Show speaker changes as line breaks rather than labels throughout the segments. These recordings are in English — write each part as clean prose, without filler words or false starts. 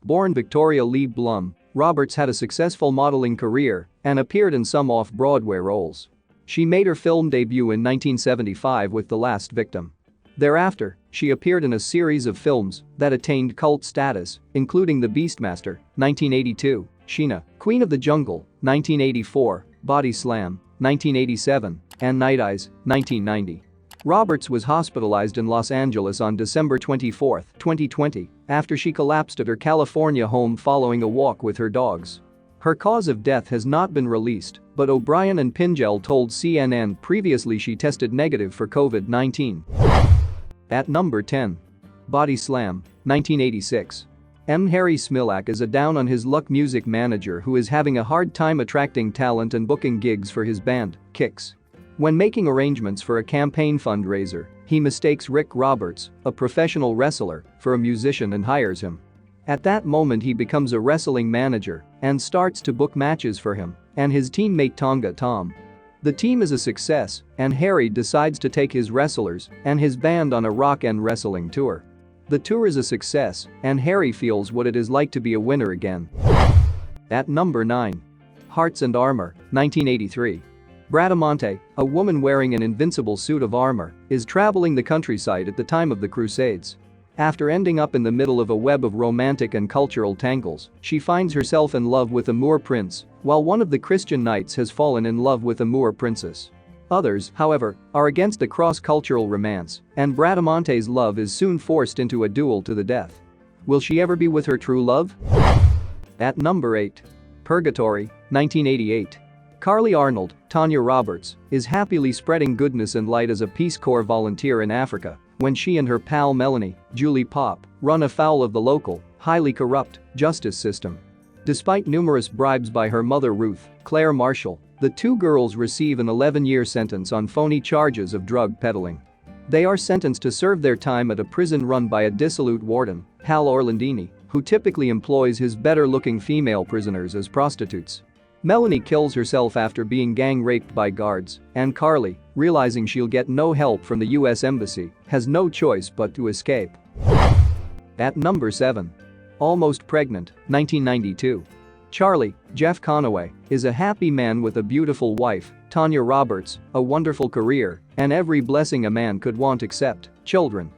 Born Victoria Leigh Blum, Roberts had a successful modeling career and appeared in some off-Broadway roles. She made her film debut in 1975 with The Last Victim. Thereafter, she appeared in a series of films that attained cult status, including The Beastmaster, 1982, Sheena, Queen of the Jungle, 1984, Body Slam, 1987, and Night Eyes, 1990. Roberts was hospitalized in Los Angeles on December 24, 2020, after she collapsed at her California home following a walk with her dogs. Her cause of death has not been released, but O'Brien and Pingel told CNN previously she tested negative for COVID-19. At number 10. Body Slam, 1986. Harry Smilak is a down-on-his-luck music manager who is having a hard time attracting talent and booking gigs for his band, Kicks. When making arrangements for a campaign fundraiser, he mistakes Rick Roberts, a professional wrestler, for a musician and hires him. At that moment he becomes a wrestling manager and starts to book matches for him and his teammate Tonga Tom. The team is a success and Harry decides to take his wrestlers and his band on a rock and wrestling tour. The tour is a success and Harry feels what it is like to be a winner again. At number 9. Hearts and Armor, 1983. Bradamante, a woman wearing an invincible suit of armor, is traveling the countryside at the time of the Crusades. After ending up in the middle of a web of romantic and cultural tangles, she finds herself in love with a Moor prince, while one of the Christian knights has fallen in love with a Moor princess. Others, however, are against the cross-cultural romance, and Bradamante's love is soon forced into a duel to the death. Will she ever be with her true love? At number 8. Purgatory, 1988. Carly Arnold, Tanya Roberts, is happily spreading goodness and light as a Peace Corps volunteer in Africa when she and her pal Melanie, Julie Pop, run afoul of the local, highly corrupt, justice system. Despite numerous bribes by her mother Ruth, Claire Marshall, the two girls receive an 11-year sentence on phony charges of drug peddling. They are sentenced to serve their time at a prison run by a dissolute warden, Hal Orlandini, who typically employs his better-looking female prisoners as prostitutes. Melanie kills herself after being gang raped by guards, and Carly, realizing she'll get no help from the US Embassy, has no choice but to escape. At number 7. Almost Pregnant, 1992. Charlie, Jeff Conaway, is a happy man with a beautiful wife, Tanya Roberts, a wonderful career, and every blessing a man could want except children.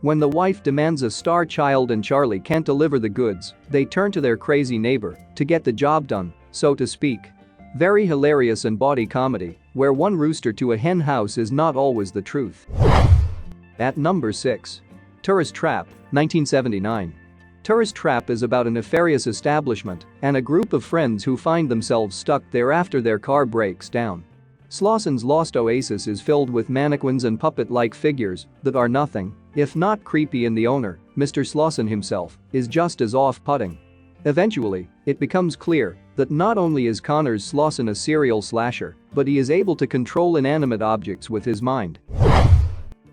When the wife demands a star child and Charlie can't deliver the goods, they turn to their crazy neighbor to get the job done, so to speak. Very hilarious and bawdy comedy, where one rooster to a hen house is not always the truth. At number 6. Tourist Trap, 1979. Tourist Trap is about a nefarious establishment and a group of friends who find themselves stuck there after their car breaks down. Slosson's Lost Oasis is filled with mannequins and puppet-like figures that are nothing if not creepy, and the owner, Mr. Slosson himself, is just as off-putting. Eventually, it becomes clear that not only is Connors Slosson a serial slasher, but he is able to control inanimate objects with his mind.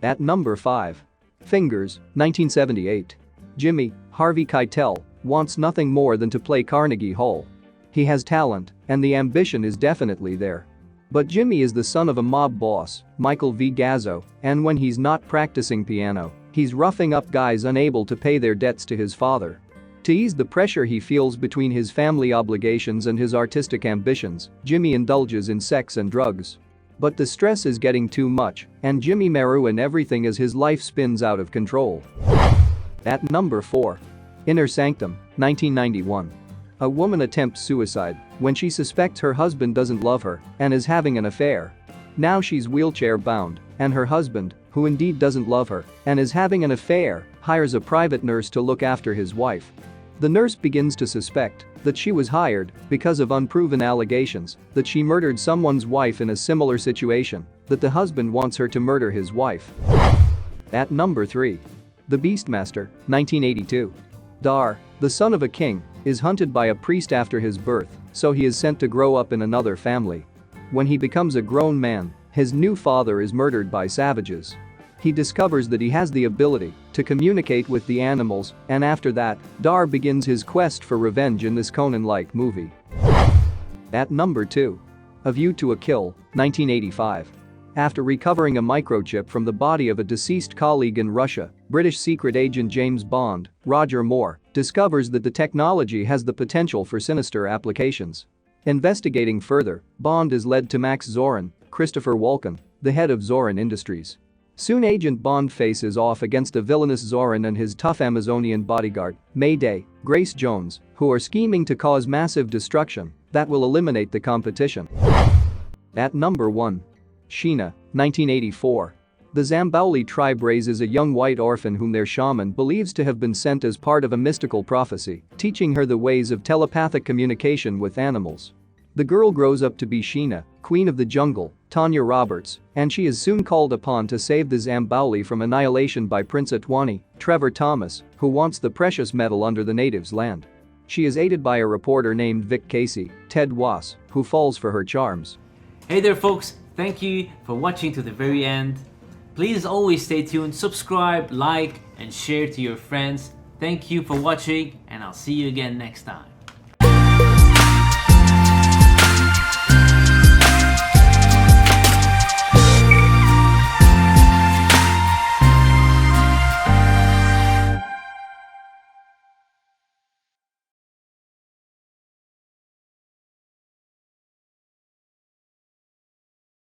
At number 5. Fingers, 1978. Jimmy, Harvey Keitel, wants nothing more than to play Carnegie Hall. He has talent, and the ambition is definitely there. But Jimmy is the son of a mob boss, Michael V. Gazzo, and when he's not practicing piano, he's roughing up guys unable to pay their debts to his father. To ease the pressure he feels between his family obligations and his artistic ambitions, Jimmy indulges in sex and drugs. But the stress is getting too much, and Jimmy may ruin everything as his life spins out of control. At number 4. Inner Sanctum, 1991. A woman attempts suicide when she suspects her husband doesn't love her and is having an affair. Now she's wheelchair-bound, and her husband, who indeed doesn't love her and is having an affair, hires a private nurse to look after his wife. The nurse begins to suspect that she was hired because of unproven allegations that she murdered someone's wife in a similar situation, that the husband wants her to murder his wife. At number 3. The Beastmaster, 1982. Dar, the son of a king, is hunted by a priest after his birth, so he is sent to grow up in another family. When he becomes a grown man, his new father is murdered by savages. He discovers that he has the ability to communicate with the animals, and after that, Dar begins his quest for revenge in this Conan-like movie. At number 2. A View to a Kill, 1985. After recovering a microchip from the body of a deceased colleague in Russia, British secret agent James Bond, Roger Moore, discovers that the technology has the potential for sinister applications. Investigating further, Bond is led to Max Zorin, Christopher Walken, the head of Zorin Industries. Soon Agent Bond faces off against a villainous Zorin and his tough Amazonian bodyguard, Mayday, Grace Jones, who are scheming to cause massive destruction that will eliminate the competition. At number 1. Sheena, 1984. The Zambauli tribe raises a young white orphan whom their shaman believes to have been sent as part of a mystical prophecy, teaching her the ways of telepathic communication with animals. The girl grows up to be Sheena, Queen of the Jungle, Tanya Roberts, and she is soon called upon to save the Zambauli from annihilation by Prince Atwani, Trevor Thomas, who wants the precious metal under the natives' land. She is aided by a reporter named Vic Casey, Ted Wass, who falls for her charms.
Hey there folks, thank you for watching to the very end. Please always stay tuned, subscribe, like, and share to your friends. Thank you for watching, and I'll see you again next time.